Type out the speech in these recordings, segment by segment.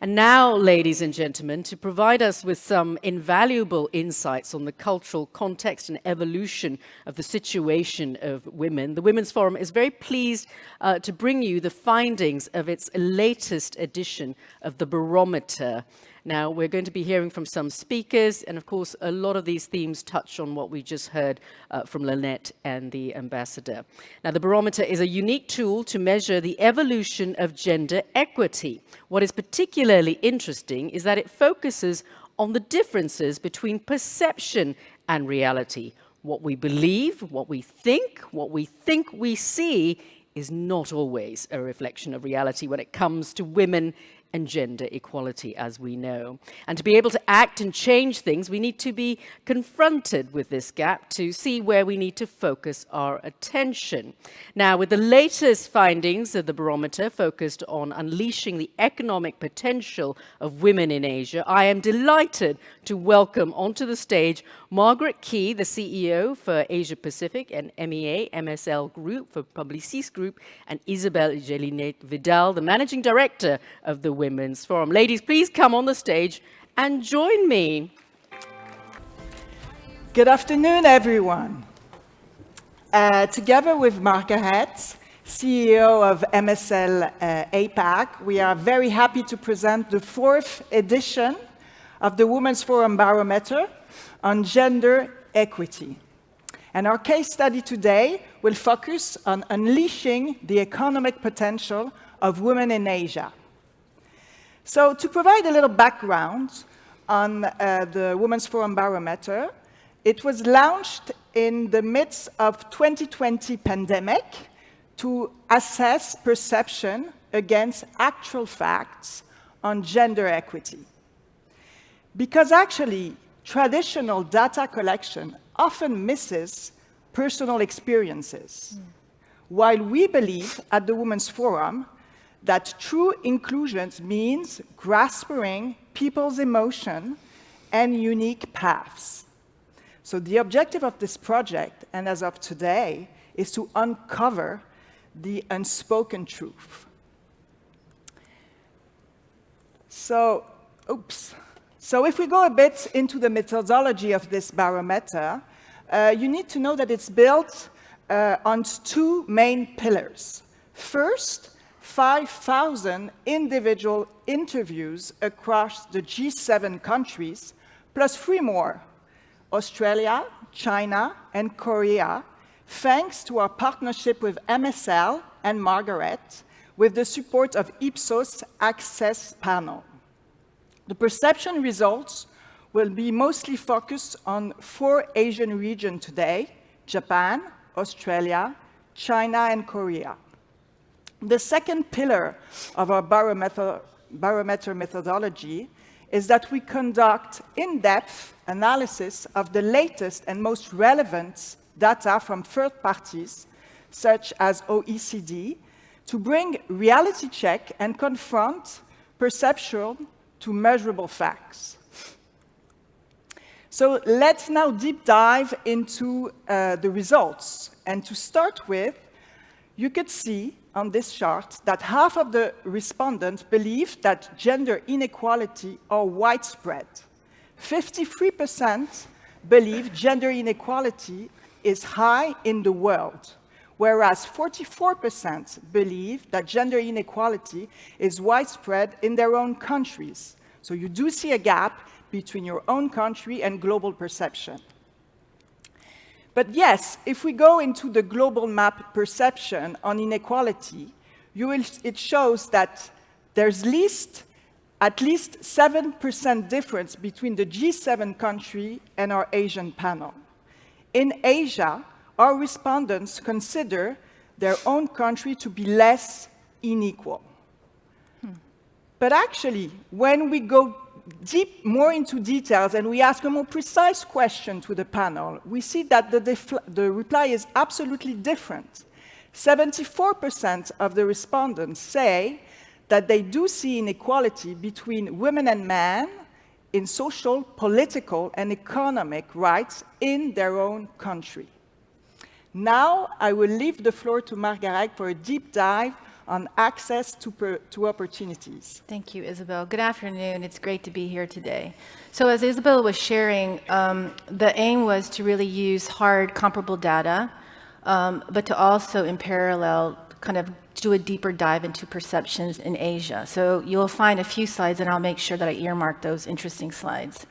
And now, ladies and gentlemen, to provide us with some invaluable insights on the cultural context and evolution of the situation of women, the Women's Forum is very pleased to bring you the findings of its latest edition of the Barometer. Now, we're going to be hearing from some speakers, and of course, a lot of these themes touch on what we just heard from Lynette and the ambassador. Now, the Barometer is a unique tool to measure the evolution of gender equity. What is particularly interesting is that it focuses on the differences between perception and reality. What we believe, what we think we see is not always a reflection of reality when it comes to women and gender equality, as we know. And to be able to act and change things, we need to be confronted with this gap to see where we need to focus our attention. Now, with the latest findings of the Barometer focused on unleashing the economic potential of women in Asia, I am delighted to welcome onto the stage Margaret Key, the CEO for Asia Pacific and MEA, MSLGROUP for Publicis Group, and Isabelle Gélinet-Vidal, the Managing Director of the Women's Forum. Ladies, please come on the stage and join me. Good afternoon, everyone. Together with Margaret, CEO of MSL APAC, we are very happy to present the 4th edition of the Women's Forum Barometer on gender equity. And our case study today will focus on unleashing the economic potential of women in Asia. So to provide a little background on the Women's Forum Barometer, it was launched in the midst of 2020 pandemic to assess perception against actual facts on gender equity. Because actually, traditional data collection often misses personal experiences, while we believe at the Women's Forum that true inclusion means grasping people's emotion and unique paths. So the objective of this project, and as of today, is to uncover the unspoken truth. So if we go a bit into the methodology of this barometer, you need to know that it's built on 2 main pillars. First, 5,000 individual interviews across the G7 countries, plus 3 more, Australia, China, and Korea, thanks to our partnership with MSL and Margaret, with the support of Ipsos Access Panel. The perception results will be mostly focused on 4 Asian regions today: Japan, Australia, China, and Korea. The second pillar of our barometer methodology is that we conduct in-depth analysis of the latest and most relevant data from third parties, such as OECD, to bring reality check and confront perception to measurable facts. So let's now deep dive into the results. And to start with, you could see on this chart that half of the respondents believe that gender inequality are widespread. 53% believe gender inequality is high in the world, whereas 44% believe that gender inequality is widespread in their own countries. So you do see a gap between your own country and global perception. But yes, if we go into the global map perception on inequality, it shows that there's at least 7% difference between the G7 country and our Asian panel. In Asia, our respondents consider their own country to be less unequal. But actually, when we go more into details and we ask a more precise question to the panel, we see that the reply is absolutely different. 74% of the respondents say that they do see inequality between women and men in social, political, and economic rights in their own country. Now, I will leave the floor to Margaret for a deep dive on access to opportunities. Thank you, Isabelle. Good afternoon. It's great to be here today. So as Isabelle was sharing, the aim was to really use hard, comparable data, but to also, in parallel, kind of do a deeper dive into perceptions in Asia. So you'll find a few slides, and I'll make sure that I earmark those interesting slides.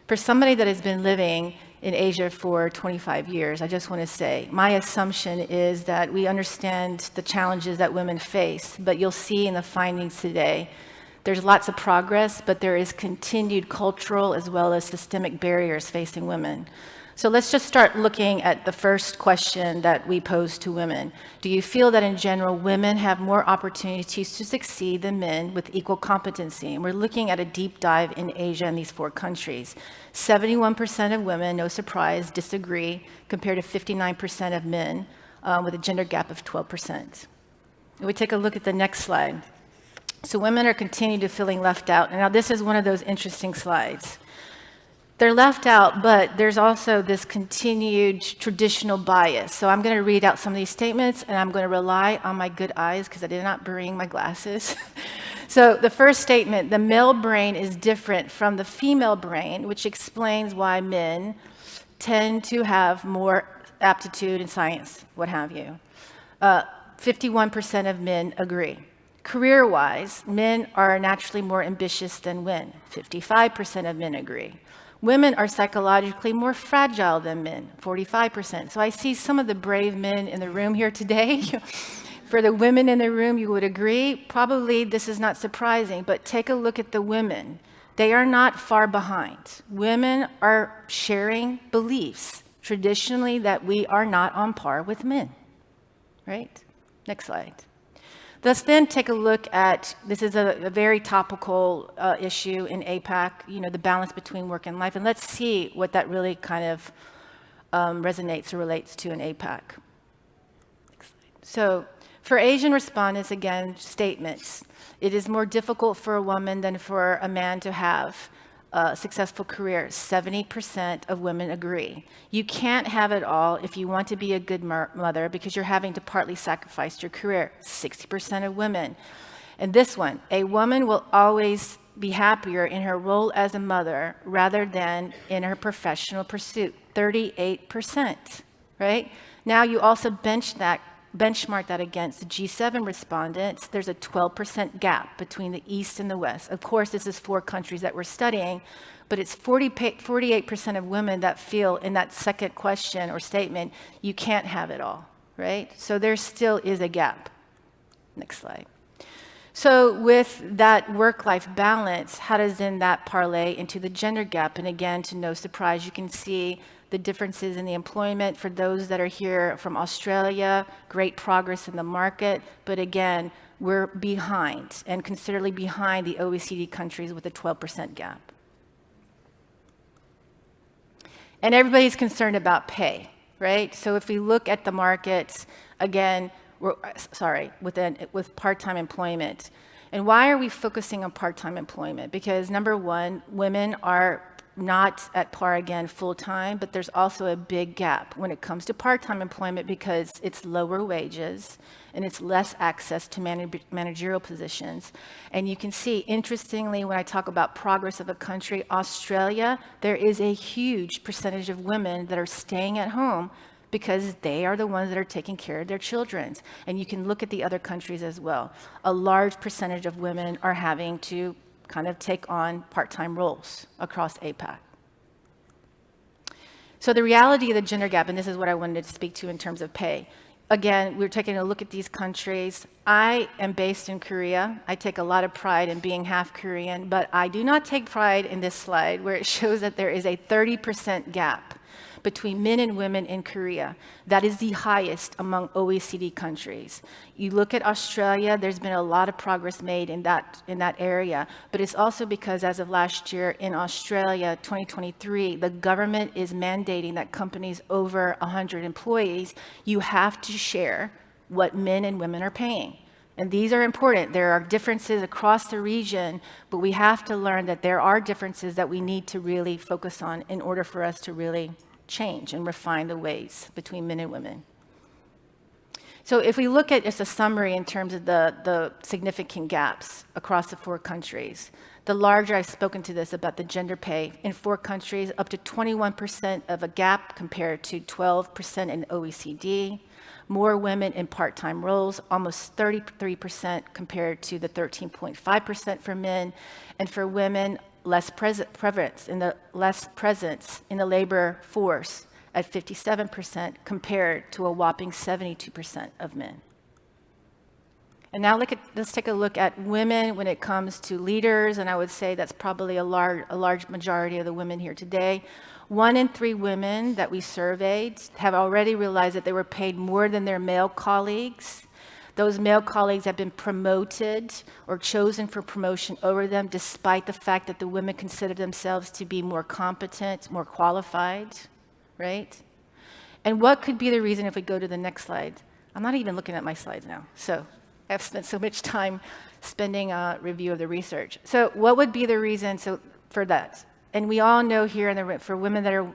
For somebody that has been living in Asia for 25 years, I just want to say, my assumption is that we understand the challenges that women face, but you'll see in the findings today, there's lots of progress, but there is continued cultural as well as systemic barriers facing women. So let's just start looking at the first question that we pose to women. Do you feel that in general, women have more opportunities to succeed than men with equal competency? And we're looking at a deep dive in Asia in these 4 countries. 71% of women, no surprise, disagree, compared to 59% of men, with a gender gap of 12%. And we take a look at the next slide. So women are continuing to feeling left out. And now this is one of those interesting slides. They're left out, but there's also this continued traditional bias. So I'm going to read out some of these statements, and I'm going to rely on my good eyes because I did not bring my glasses. So the first statement, the male brain is different from the female brain, which explains why men tend to have more aptitude in science, what have you. 51% of men agree. Career-wise, men are naturally more ambitious than women. 55% of men agree. Women are psychologically more fragile than men, 45%. So I see some of the brave men in the room here today. For the women in the room, you would agree. Probably this is not surprising, but take a look at the women. They are not far behind. Women are sharing beliefs traditionally that we are not on par with men, right? Next slide. Let's then take a look at, this is a very topical issue in APAC, the balance between work and life, and let's see what that really kind of resonates or relates to in APAC. Next slide. So for Asian respondents, again, statements. It is more difficult for a woman than for a man to have a successful career. 70% of women agree. You can't have it all if you want to be a good mother because you're having to partly sacrifice your career. 60% of women. And this one, a woman will always be happier in her role as a mother rather than in her professional pursuit. 38%, right? Now you also benchmark that against the G7 respondents. There's a 12% gap between the East and the West. Of course, this is 4 countries that we're studying, but it's 48% of women that feel in that second question or statement, you can't have it all, right? So there still is a gap. Next slide. So with that work-life balance, how does then that parlay into the gender gap? And again, to no surprise, you can see the differences in the employment for those that are here from Australia, great progress in the market, but again, we're behind and considerably behind the OECD countries with a 12% gap. And everybody's concerned about pay, right? So if we look at the markets, again, with part-time employment. And why are we focusing on part-time employment? Because number one, women are not at par again full-time, but there's also a big gap when it comes to part-time employment because it's lower wages and it's less access to managerial positions. And you can see, interestingly, when I talk about progress of a country, Australia, there is a huge percentage of women that are staying at home because they are the ones that are taking care of their children. And you can look at the other countries as well. A large percentage of women are having to kind of take on part-time roles across APAC. So the reality of the gender gap, and this is what I wanted to speak to in terms of pay. Again, we're taking a look at these countries. I am based in Korea. I take a lot of pride in being half Korean, but I do not take pride in this slide where it shows that there is a 30% gap between men and women in Korea. That is the highest among OECD countries. You look at Australia, there's been a lot of progress made in that area, but it's also because as of last year in Australia, 2023, the government is mandating that companies over 100 employees, you have to share what men and women are paying. And these are important. There are differences across the region, but we have to learn that there are differences that we need to really focus on in order for us to really change and refine the ways between men and women. So if we look at just a summary in terms of the significant gaps across the 4 countries, the larger, I've spoken to this about the gender pay, in 4 countries, up to 21% of a gap compared to 12% in OECD. More women in part-time roles, almost 33% compared to the 13.5% for men. And for women, less presence in the labor force at 57% compared to a whopping 72% of men. And now let's take a look at women when it comes to leaders, and I would say that's probably a large majority of the women here today. 1 in 3 women that we surveyed have already realized that they were paid more than their male colleagues. Those male colleagues have been promoted or chosen for promotion over them, despite the fact that the women consider themselves to be more competent, more qualified, right? And what could be the reason if we go to the next slide? I'm not even looking at my slides now, so I've spent so much time spending a review of the research. So what would be the reason for that? And we all know here for women that are,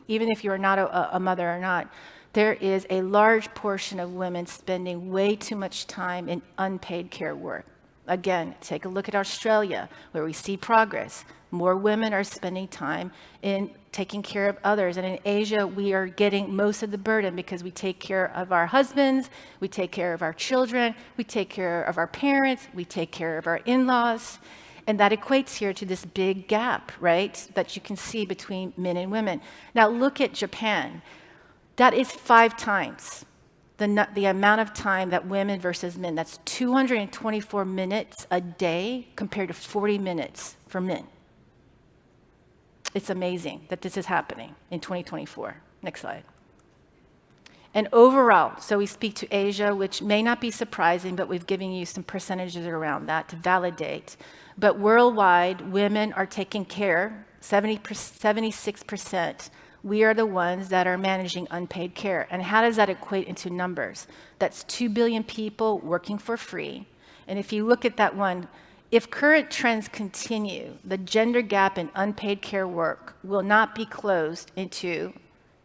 even if you're not a mother or not, there is a large portion of women spending way too much time in unpaid care work. Again, take a look at Australia, where we see progress. More women are spending time in taking care of others. And in Asia, we are getting most of the burden because we take care of our husbands, we take care of our children, we take care of our parents, we take care of our in-laws. And that equates here to this big gap, right, that you can see between men and women. Now look at Japan. That is 5 times the amount of time that women versus men. That's 224 minutes a day compared to 40 minutes for men. It's amazing that this is happening in 2024. Next slide. And overall, so we speak to Asia, which may not be surprising, but we've given you some percentages around that to validate. But worldwide, women are taking care, 76%. We are the ones that are managing unpaid care. And how does that equate into numbers? That's 2 billion people working for free. And if you look at that one, if current trends continue, the gender gap in unpaid care work will not be closed into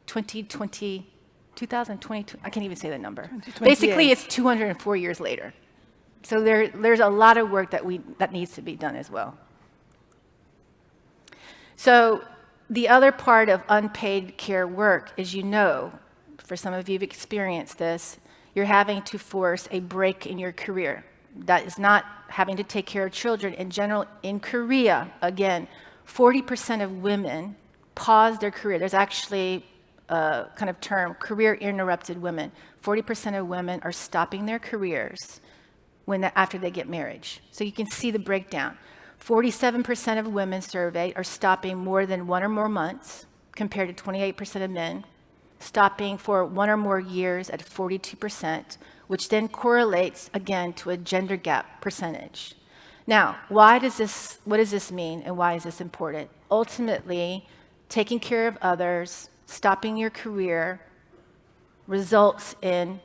2022. I can't even say the number. Basically, it's 204 years later. So there's a lot of work that needs to be done as well. So the other part of unpaid care work is, for some of you who've experienced this, you're having to force a break in your career. That is not having to take care of children. In general, in Korea, again, 40% of women pause their career. There's actually a kind of term, career interrupted women. 40% of women are stopping their careers after they get married. So you can see the breakdown. 47% of women surveyed are stopping more than 1 or more months, compared to 28% of men, stopping for 1 or more years at 42%, which then correlates again to a gender gap percentage. Now, what does this mean and why is this important? Ultimately, taking care of others, stopping your career, results in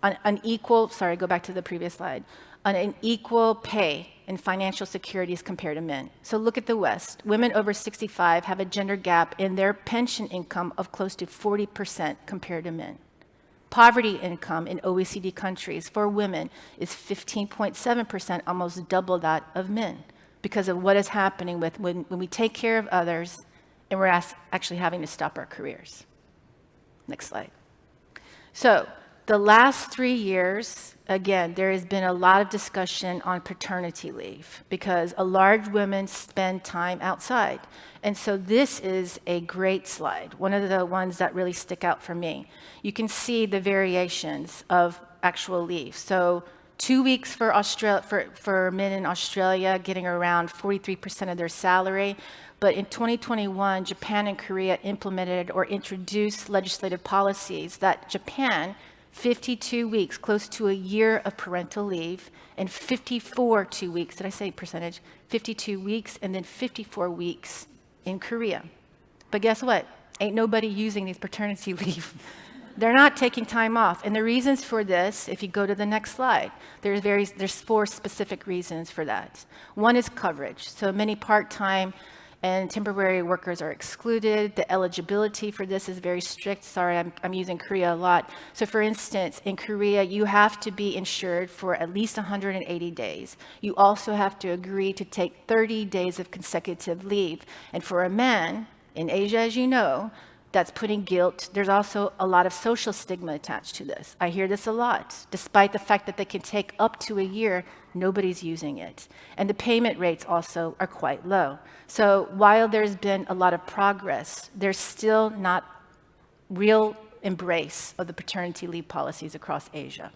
unequal pay and financial securities compared to men. So look at the West. Women over 65 have a gender gap in their pension income of close to 40% compared to men. Poverty income in OECD countries for women is 15.7%, almost double that of men, because of what is happening when we take care of others and we're actually having to stop our careers. Next slide. So the last 3 years, again, there has been a lot of discussion on paternity leave because a large women spend time outside. And so this is a great slide, one of the ones that really stick out for me. You can see the variations of actual leave. So 2 weeks for men in Australia, getting around 43% of their salary. But in 2021, Japan and Korea implemented or introduced legislative policies that Japan 52 weeks, close to a year of parental leave, and 54 2 weeks, did I say percentage? 52 weeks, and then 54 weeks in Korea. But guess what? Ain't nobody using these paternity leave. They're not taking time off. And the reasons for this, if you go to the next slide, there's 4 specific reasons for that. One is coverage. So many part-time and temporary workers are excluded. The eligibility for this is very strict. Sorry, I'm using Korea a lot. So for instance, in Korea, you have to be insured for at least 180 days. You also have to agree to take 30 days of consecutive leave. And for a man, in Asia, as you know, that's putting guilt. There's also a lot of social stigma attached to this. I hear this a lot. Despite the fact that they can take up to a year, nobody's using it. And the payment rates also are quite low. So while there's been a lot of progress, there's still not real embrace of the paternity leave policies across Asia.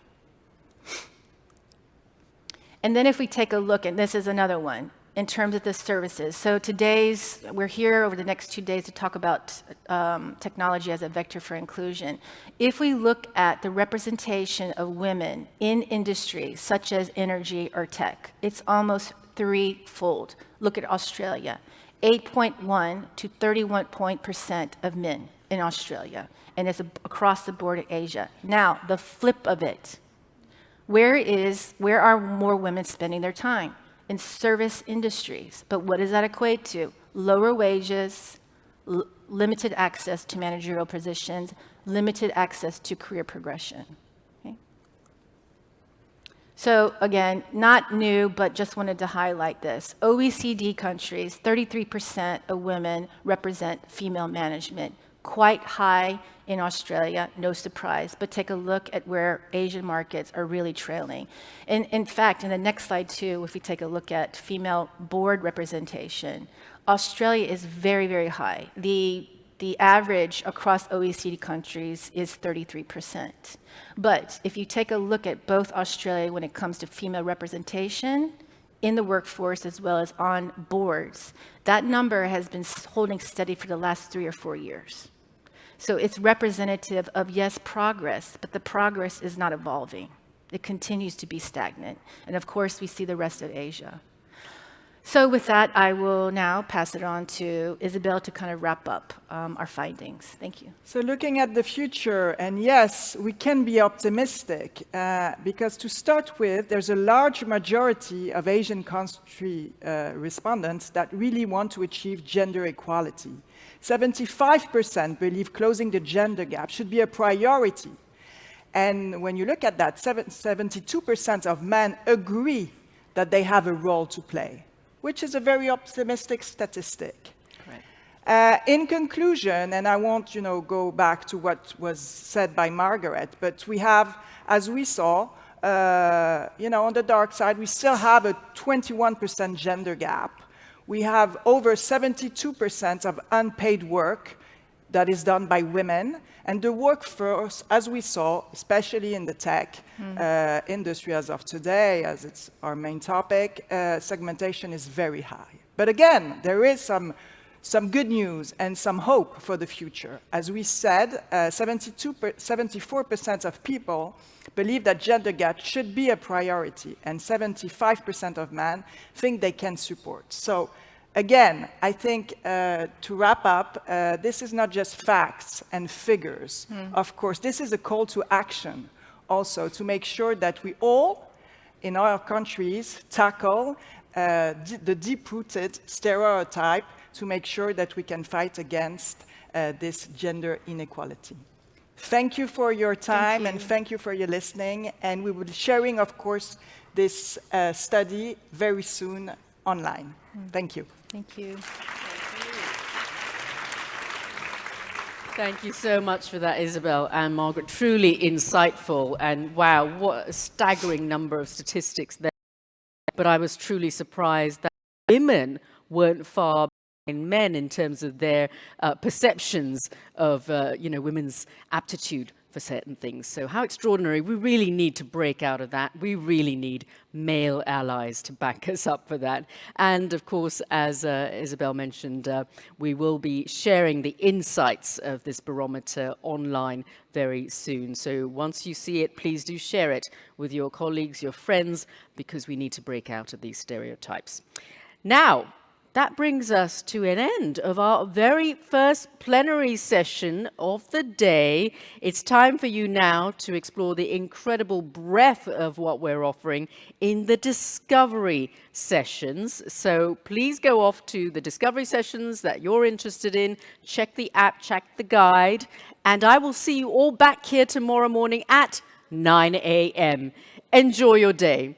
And then if we take a look, and this is another one, in terms of the services. So we're here over the next 2 days to talk about technology as a vector for inclusion. If we look at the representation of women in industries such as energy or tech, it's almost threefold. Look at Australia, 8.1 to 31% of men in Australia, and it's across the board in Asia. Now, the flip of it, where are more women spending their time? In service industries. But what does that equate to? Lower wages, limited access to managerial positions, limited access to career progression. Okay? So again, not new, but just wanted to highlight this. OECD countries, 33% of women represent female management. Quite high in Australia, no surprise, but take a look at where Asian markets are really trailing. And in fact, in the next slide too, if we take a look at female board representation, Australia is very, very high. The average across OECD countries is 33%. But if you take a look at both Australia when it comes to female representation in the workforce as well as on boards, that number has been holding steady for the last 3 or 4 years. So it's representative of, yes, progress, but the progress is not evolving. It continues to be stagnant. And of course, we see the rest of Asia. So with that, I will now pass it on to Isabelle to kind of wrap up our findings. Thank you. So looking at the future, and yes, we can be optimistic, because to start with, there's a large majority of Asian country respondents that really want to achieve gender equality. 75% believe closing the gender gap should be a priority. And when you look at that, 72% of men agree that they have a role to play, which is a very optimistic statistic. Right. In conclusion, and I won't go back to what was said by Margaret, but we have, as we saw, on the dark side, we still have a 21% gender gap. We have over 72% of unpaid work that is done by women. And the workforce, as we saw, especially in the tech industry as of today, as it's our main topic, segmentation is very high. But again, there is some good news and some hope for the future. As we said, 74% of people believe that gender gap should be a priority, and 75% of men think they can support. So again, I think to wrap up, this is not just facts and figures. Of course, this is a call to action also to make sure that we all, in our countries, tackle the deep-rooted stereotype to make sure that we can fight against this gender inequality. Thank you for your time, and thank you for your listening. And we will be sharing, of course, this study very soon online. Thank you. Thank you. Thank you so much for that, Isabelle and Margaret. Truly insightful, and wow, what a staggering number of statistics there. But I was truly surprised that women weren't far behind men in terms of their perceptions of women's aptitude for certain things. So how extraordinary. We really need to break out of that. We really need male allies to back us up for that. And of course, as Isabelle mentioned, we will be sharing the insights of this barometer online very soon. So once you see it, please do share it with your colleagues, your friends, because we need to break out of these stereotypes. Now, that brings us to an end of our very first plenary session of the day. It's time for you now to explore the incredible breadth of what we're offering in the discovery sessions. So please go off to the discovery sessions that you're interested in, check the app, check the guide, and I will see you all back here tomorrow morning at 9 a.m. Enjoy your day.